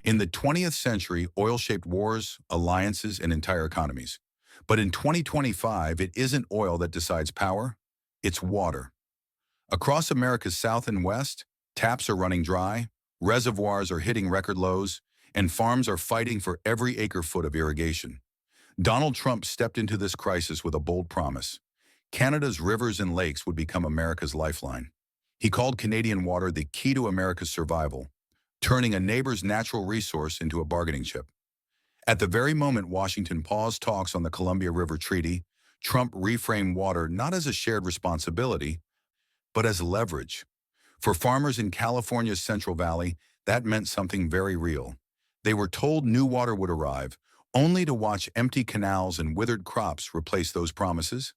In the 20th century, oil shaped wars, alliances, and entire economies. But in 2025, it isn't oil that decides power, it's water. Across America's South and West, taps are running dry, reservoirs are hitting record lows, and farms are fighting for every acre-foot of irrigation. Donald Trump stepped into this crisis with a bold promise. Canada's rivers and lakes would become America's lifeline. He called Canadian water the key to America's survival, turning a neighbor's natural resource into a bargaining chip. At the very moment Washington paused talks on the Columbia River Treaty, Trump reframed water not as a shared responsibility, but as leverage. For farmers in California's Central Valley, that meant something very real. They were told new water would arrive, only to watch empty canals and withered crops replace those promises.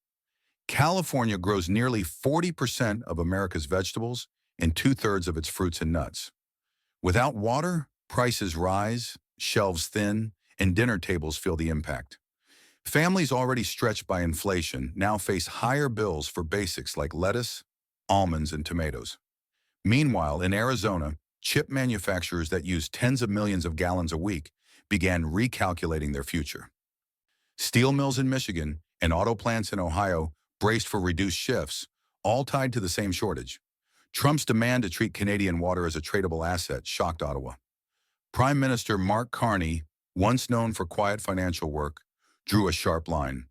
California grows nearly 40% of America's vegetables and two-thirds of its fruits and nuts. Without water, prices rise, shelves thin, and dinner tables feel the impact. Families already stretched by inflation now face higher bills for basics like lettuce, almonds, and tomatoes. Meanwhile, in Arizona, chip manufacturers that use tens of millions of gallons a week began recalculating their future. Steel mills in Michigan and auto plants in Ohio braced for reduced shifts, all tied to the same shortage. Trump's demand to treat Canadian water as a tradable asset shocked Ottawa. Prime Minister Mark Carney, once known for quiet financial work, drew a sharp line.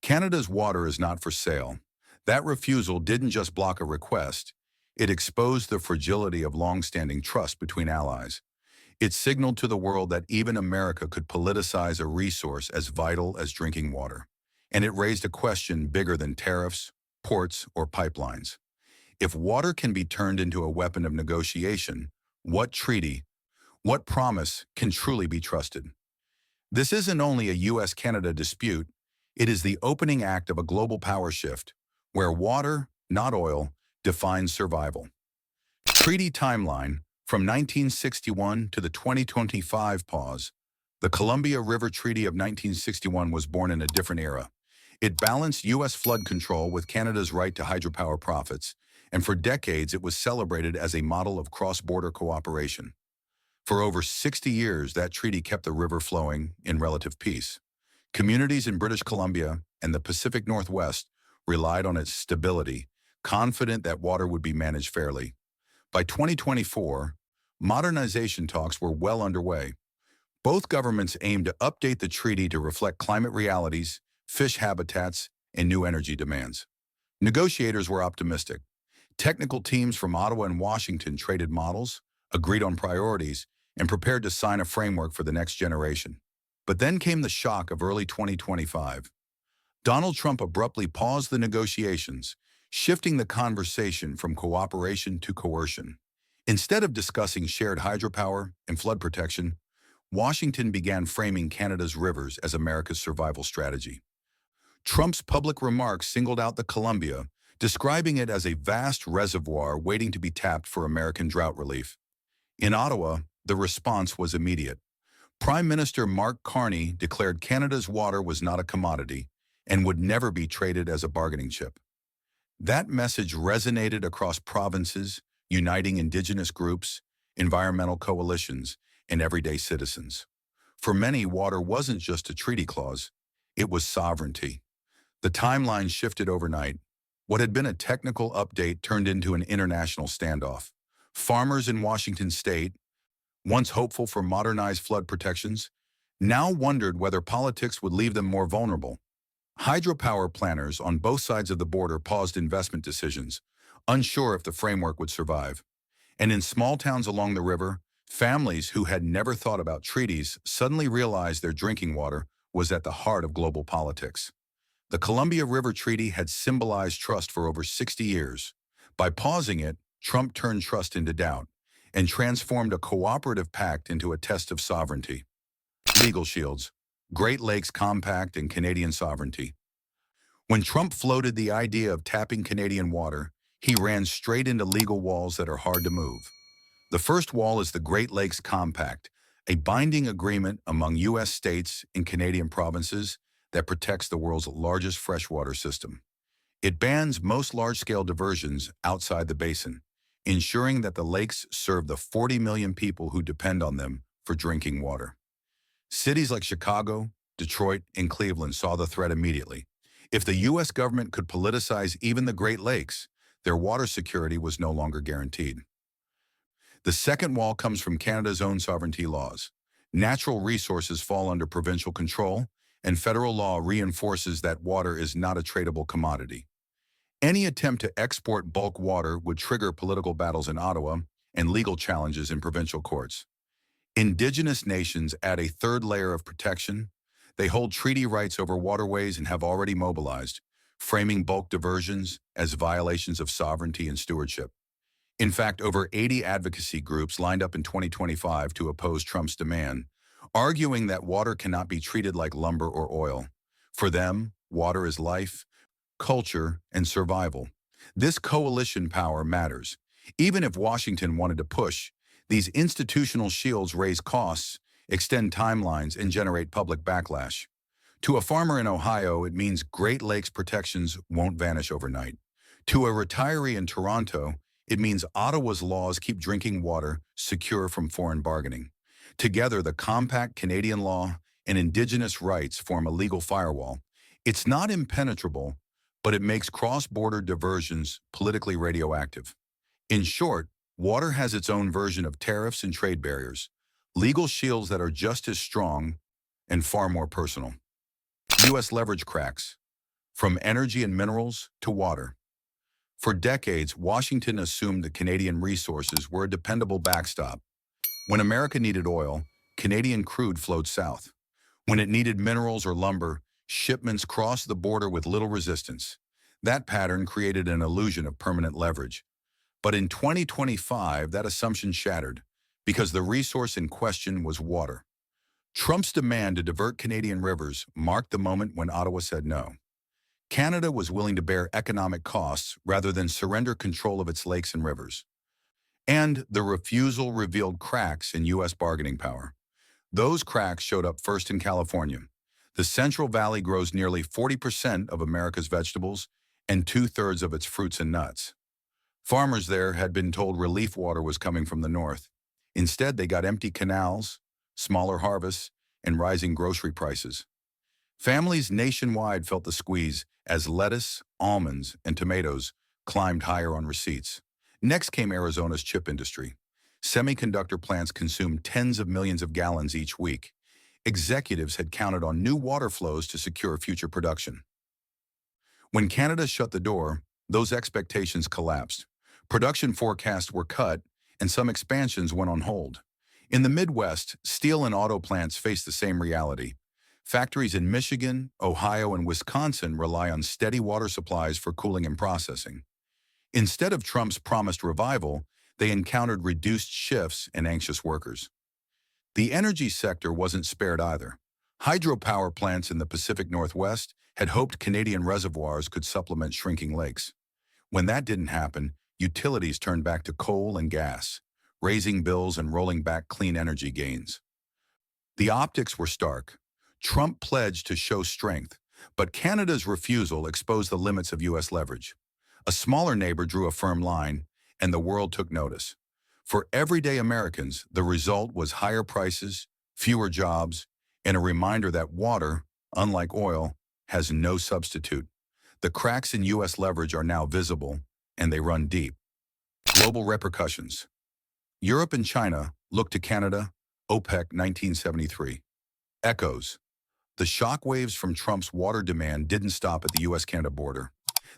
Canada's water is not for sale. That refusal didn't just block a request, it exposed the fragility of long-standing trust between allies. It signaled to the world that even America could politicize a resource as vital as drinking water. And it raised a question bigger than tariffs, ports, or pipelines. If water can be turned into a weapon of negotiation, what treaty, what promise can truly be trusted? This isn't only a US-Canada dispute, it is the opening act of a global power shift, where water, not oil, defines survival. Treaty timeline, from 1961 to the 2025 pause. The Columbia River Treaty of 1961 was born in a different era. It balanced U.S. flood control with Canada's right to hydropower profits, and for decades it was celebrated as a model of cross-border cooperation. For over 60 years, that treaty kept the river flowing in relative peace. Communities in British Columbia and the Pacific Northwest relied on its stability, confident that water would be managed fairly. By 2024, modernization talks were well underway. Both governments aimed to update the treaty to reflect climate realities, fish habitats, and new energy demands. Negotiators were optimistic. Technical teams from Ottawa and Washington traded models, agreed on priorities, and prepared to sign a framework for the next generation. But then came the shock of early 2025. Donald Trump abruptly paused the negotiations, shifting the conversation from cooperation to coercion. Instead of discussing shared hydropower and flood protection, Washington began framing Canada's rivers as America's survival strategy. Trump's public remarks singled out the Columbia, describing it as a vast reservoir waiting to be tapped for American drought relief. In Ottawa, the response was immediate. Prime Minister Mark Carney declared Canada's water was not a commodity and would never be traded as a bargaining chip. That message resonated across provinces, uniting Indigenous groups, environmental coalitions, and everyday citizens. For many, water wasn't just a treaty clause, it was sovereignty. The timeline shifted overnight. What had been a technical update turned into an international standoff. Farmers in Washington state, once hopeful for modernized flood protections, now wondered whether politics would leave them more vulnerable. Hydropower planners on both sides of the border paused investment decisions, unsure if the framework would survive. And in small towns along the river, families who had never thought about treaties suddenly realized their drinking water was at the heart of global politics. The Columbia River Treaty had symbolized trust for over 60 years. By pausing it, Trump turned trust into doubt and transformed a cooperative pact into a test of sovereignty. Legal shields, Great Lakes Compact, and Canadian sovereignty. When Trump floated the idea of tapping Canadian water, he ran straight into legal walls that are hard to move. The first wall is the Great Lakes Compact, a binding agreement among U.S. states and Canadian provinces that protects the world's largest freshwater system. It bans most large-scale diversions outside the basin, ensuring that the lakes serve the 40 million people who depend on them for drinking water. Cities like Chicago, Detroit, and Cleveland saw the threat immediately. If the U.S. government could politicize even the Great Lakes, their water security was no longer guaranteed. The second wall comes from Canada's own sovereignty laws. Natural resources fall under provincial control, and federal law reinforces that water is not a tradable commodity. Any attempt to export bulk water would trigger political battles in Ottawa and legal challenges in provincial courts. Indigenous nations add a third layer of protection. They hold treaty rights over waterways and have already mobilized, framing bulk diversions as violations of sovereignty and stewardship. In fact, over 80 advocacy groups lined up in 2025 to oppose Trump's demand, arguing that water cannot be treated like lumber or oil. For them, water is life, culture, and survival. This coalition power matters. Even if Washington wanted to push, these institutional shields raise costs, extend timelines, and generate public backlash. To a farmer in Ohio, it means Great Lakes protections won't vanish overnight. To a retiree in Toronto, it means Ottawa's laws keep drinking water secure from foreign bargaining. Together, the compact Canadian law and Indigenous rights form a legal firewall. It's not impenetrable, but it makes cross-border diversions politically radioactive. In short, water has its own version of tariffs and trade barriers, legal shields that are just as strong and far more personal. U.S. leverage cracks, from energy and minerals to water. For decades, Washington assumed that Canadian resources were a dependable backstop. When America needed oil, Canadian crude flowed south. When it needed minerals or lumber, shipments crossed the border with little resistance. That pattern created an illusion of permanent leverage. But in 2025, that assumption shattered, because the resource in question was water. Trump's demand to divert Canadian rivers marked the moment when Ottawa said no. Canada was willing to bear economic costs rather than surrender control of its lakes and rivers. And the refusal revealed cracks in U.S. bargaining power. Those cracks showed up first in California. The Central Valley grows nearly 40% of America's vegetables and two-thirds of its fruits and nuts. Farmers there had been told relief water was coming from the north. Instead, they got empty canals, smaller harvests, and rising grocery prices. Families nationwide felt the squeeze as lettuce, almonds, and tomatoes climbed higher on receipts. Next came Arizona's chip industry. Semiconductor plants consumed tens of millions of gallons each week. Executives had counted on new water flows to secure future production. When Canada shut the door, those expectations collapsed. Production forecasts were cut, and some expansions went on hold. In the Midwest, steel and auto plants faced the same reality. Factories in Michigan, Ohio, and Wisconsin rely on steady water supplies for cooling and processing. Instead of Trump's promised revival, they encountered reduced shifts and anxious workers. The energy sector wasn't spared either. Hydropower plants in the Pacific Northwest had hoped Canadian reservoirs could supplement shrinking lakes. When that didn't happen, utilities turned back to coal and gas, raising bills and rolling back clean energy gains. The optics were stark. Trump pledged to show strength, but Canada's refusal exposed the limits of U.S. leverage. A smaller neighbor drew a firm line, and the world took notice. For everyday Americans, the result was higher prices, fewer jobs, and a reminder that water, unlike oil, has no substitute. The cracks in U.S. leverage are now visible, and they run deep. Global repercussions. Europe and China looked to Canada, OPEC 1973. Echoes. The shockwaves from Trump's water demand didn't stop at the U.S.-Canada border.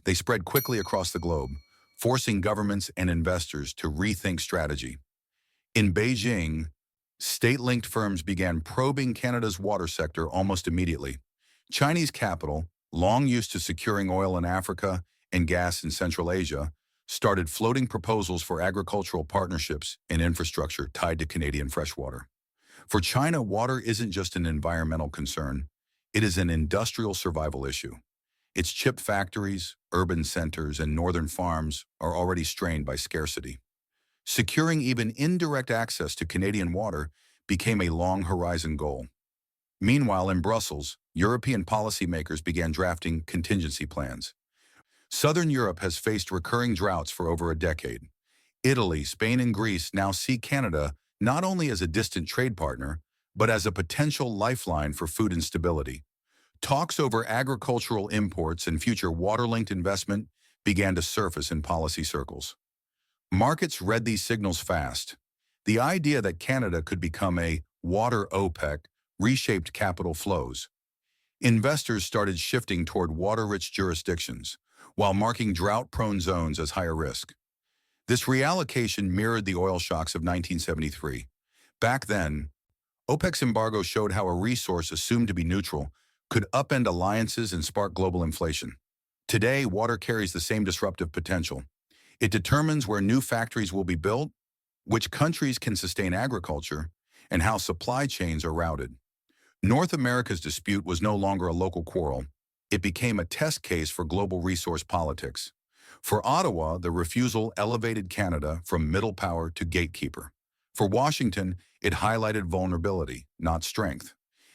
They spread quickly across the globe, forcing governments and investors to rethink strategy. In Beijing, state-linked firms began probing Canada's water sector almost immediately. Chinese capital, long used to securing oil in Africa and gas in Central Asia, started floating proposals for agricultural partnerships and infrastructure tied to Canadian freshwater. For China, water isn't just an environmental concern, it is an industrial survival issue. Its chip factories, urban centers, and northern farms are already strained by scarcity. Securing even indirect access to Canadian water became a long-horizon goal. Meanwhile, in Brussels, European policymakers began drafting contingency plans. Southern Europe has faced recurring droughts for over a decade. Italy, Spain, and Greece now see Canada not only as a distant trade partner, but as a potential lifeline for food instability. Talks over agricultural imports and future water-linked investment began to surface in policy circles. Markets read these signals fast. The idea that Canada could become a water OPEC reshaped capital flows. Investors started shifting toward water-rich jurisdictions, while marking drought-prone zones as higher risk. This reallocation mirrored the oil shocks of 1973. Back then, OPEC's embargo showed how a resource assumed to be neutral could upend alliances and spark global inflation. Today, water carries the same disruptive potential. It determines where new factories will be built, which countries can sustain agriculture, and how supply chains are routed. North America's dispute was no longer a local quarrel. It became a test case for global resource politics. For Ottawa, the refusal elevated Canada from middle power to gatekeeper. For Washington, it highlighted vulnerability, not strength.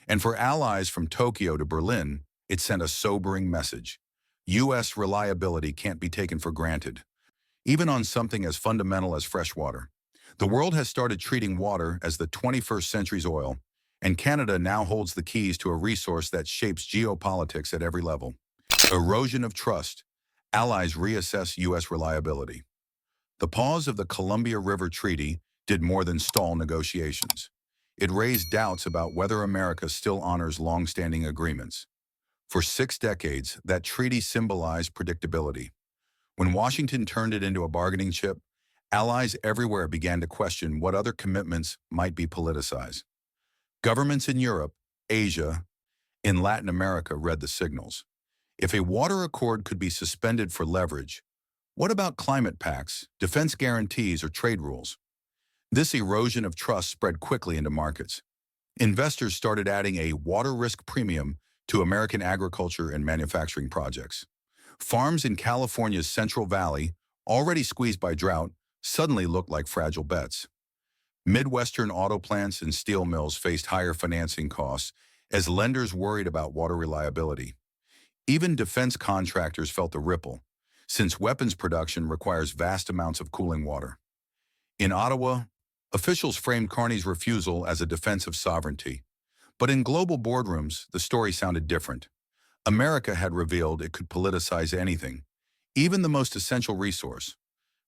And for allies from Tokyo to Berlin, it sent a sobering message. U.S. reliability can't be taken for granted, even on something as fundamental as fresh water. The world has started treating water as the 21st century's oil, and Canada now holds the keys to a resource that shapes geopolitics at every level. Erosion of trust. Allies reassess U.S. reliability. The pause of the Columbia River Treaty did more than stall negotiations. It raised doubts about whether America still honors long-standing agreements. For 6 decades, that treaty symbolized predictability. When Washington turned it into a bargaining chip, allies everywhere began to question what other commitments might be politicized. Governments in Europe, Asia, and Latin America read the signals. If a water accord could be suspended for leverage, what about climate pacts, defense guarantees, or trade rules? This erosion of trust spread quickly into markets. Investors started adding a water risk premium to American agriculture and manufacturing projects. Farms in California's Central Valley, already squeezed by drought, suddenly looked like fragile bets. Midwestern auto plants and steel mills faced higher financing costs as lenders worried about water reliability. Even defense contractors felt the ripple, since weapons production requires vast amounts of cooling water. In Ottawa, officials framed Carney's refusal as a defense of sovereignty. But in global boardrooms, the story sounded different. America had revealed it could politicize anything, even the most essential resource.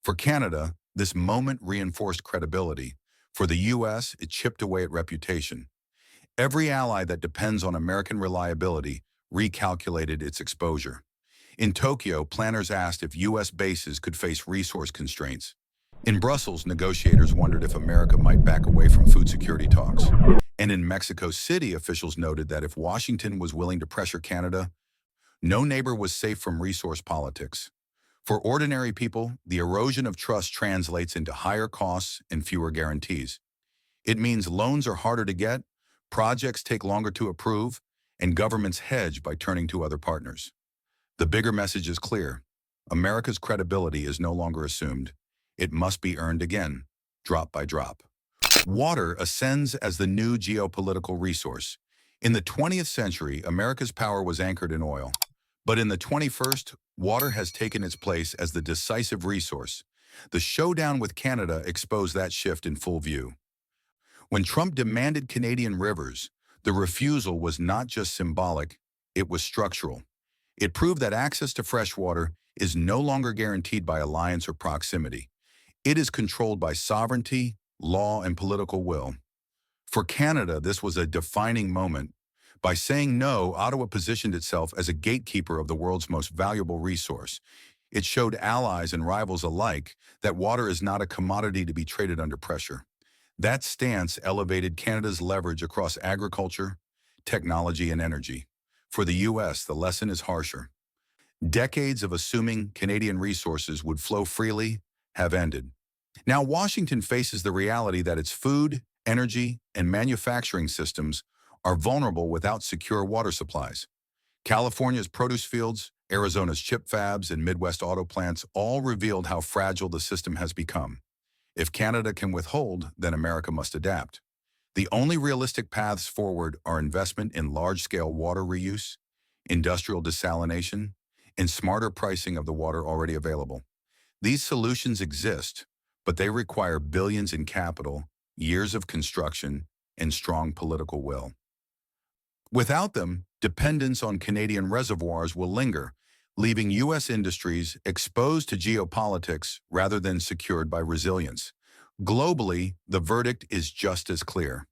For Canada, this moment reinforced credibility. For the U.S., it chipped away at reputation. Every ally that depends on American reliability recalculated its exposure. In Tokyo, planners asked if U.S. bases could face resource constraints. In Brussels, negotiators wondered if America might back away from food security talks. And in Mexico City, officials noted that if Washington was willing to pressure Canada, no neighbor was safe from resource politics. For ordinary people, the erosion of trust translates into higher costs and fewer guarantees. It means loans are harder to get, projects take longer to approve, and governments hedge by turning to other partners. The bigger message is clear. America's credibility is no longer assumed. It must be earned again, drop by drop. Water ascends as the new geopolitical resource. In the 20th century, America's power was anchored in oil. But in the 21st, water has taken its place as the decisive resource. The showdown with Canada exposed that shift in full view. When Trump demanded Canadian rivers, the refusal was not just symbolic, it was structural. It proved that access to fresh water is no longer guaranteed by alliance or proximity. It is controlled by sovereignty, law, and political will. For Canada, this was a defining moment. By saying no, Ottawa positioned itself as a gatekeeper of the world's most valuable resource. It showed allies and rivals alike that water is not a commodity to be traded under pressure. That stance elevated Canada's leverage across agriculture, technology, and energy. For the U.S., the lesson is harsher. Decades of assuming Canadian resources would flow freely have ended. Now Washington faces the reality that its food, energy, and manufacturing systems are vulnerable without secure water supplies. California's produce fields, Arizona's chip fabs, and Midwest auto plants all revealed how fragile the system has become. If Canada can withhold, then America must adapt. The only realistic paths forward are investment in large-scale water reuse, industrial desalination, and smarter pricing of the water already available. These solutions exist, but they require billions in capital years of construction, and strong political will. Without them, dependence on Canadian reservoirs will linger, leaving U.S. industries exposed to geopolitics rather than secured by resilience. Globally, the verdict is just as clear.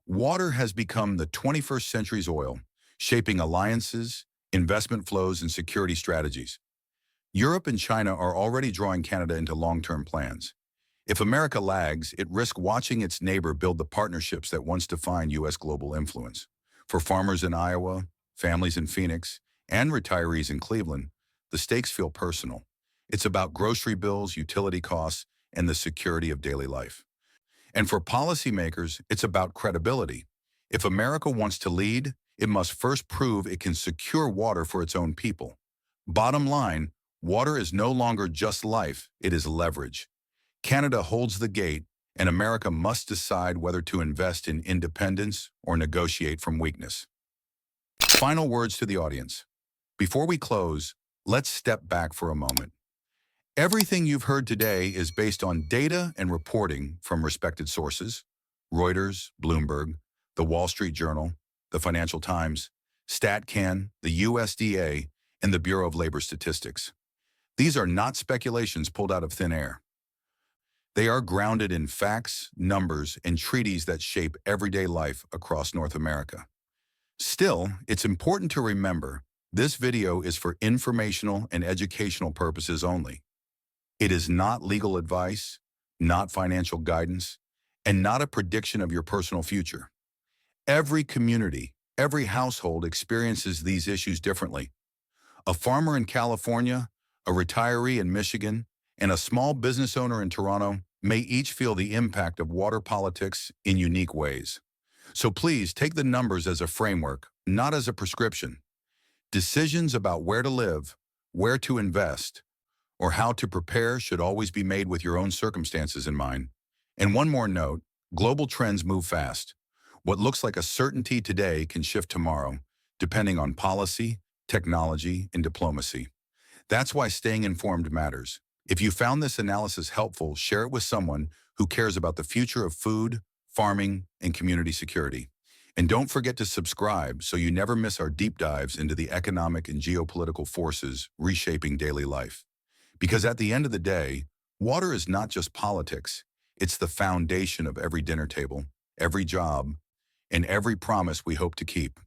Water has become the 21st century's oil, shaping alliances, investment flows, and security strategies. Europe and China are already drawing Canada into long-term plans. If America lags, it risks watching its neighbor build the partnerships that once defined U.S. global influence. For farmers in Iowa, families in Phoenix, and retirees in Cleveland, the stakes feel personal. It's about grocery bills, utility costs, and the security of daily life. And for policymakers, it's about credibility. If America wants to lead, it must first prove it can secure water for its own people. Bottom line, water is no longer just life, it is leverage. Canada holds the gate, and America must decide whether to invest in independence or negotiate from weakness. Final words to the audience. Before we close, let's step back for a moment. Everything you've heard today is based on data and reporting from respected sources: Reuters, Bloomberg, the Wall Street Journal, the Financial Times, StatCan, the USDA, and the Bureau of Labor Statistics. These are not speculations pulled out of thin air. They are grounded in facts, numbers, and treaties that shape everyday life across North America. Still, it's important to remember, this video is for informational and educational purposes only. It is not legal advice, not financial guidance, and not a prediction of your personal future. Every community, every household experiences these issues differently. A farmer in California, a retiree in Michigan, and a small business owner in Toronto may each feel the impact of water politics in unique ways. So please take the numbers as a framework, not as a prescription. Decisions about where to live, where to invest, or how to prepare should always be made with your own circumstances in mind. And one more note, global trends move fast. What looks like a certainty today can shift tomorrow, depending on policy, technology, and diplomacy. That's why staying informed matters. If you found this analysis helpful, share it with someone who cares about the future of food, farming, and community security. And don't forget to subscribe so you never miss our deep dives into the economic and geopolitical forces reshaping daily life. Because at the end of the day, water is not just politics. It's the foundation of every dinner table, every job, and every promise we hope to keep.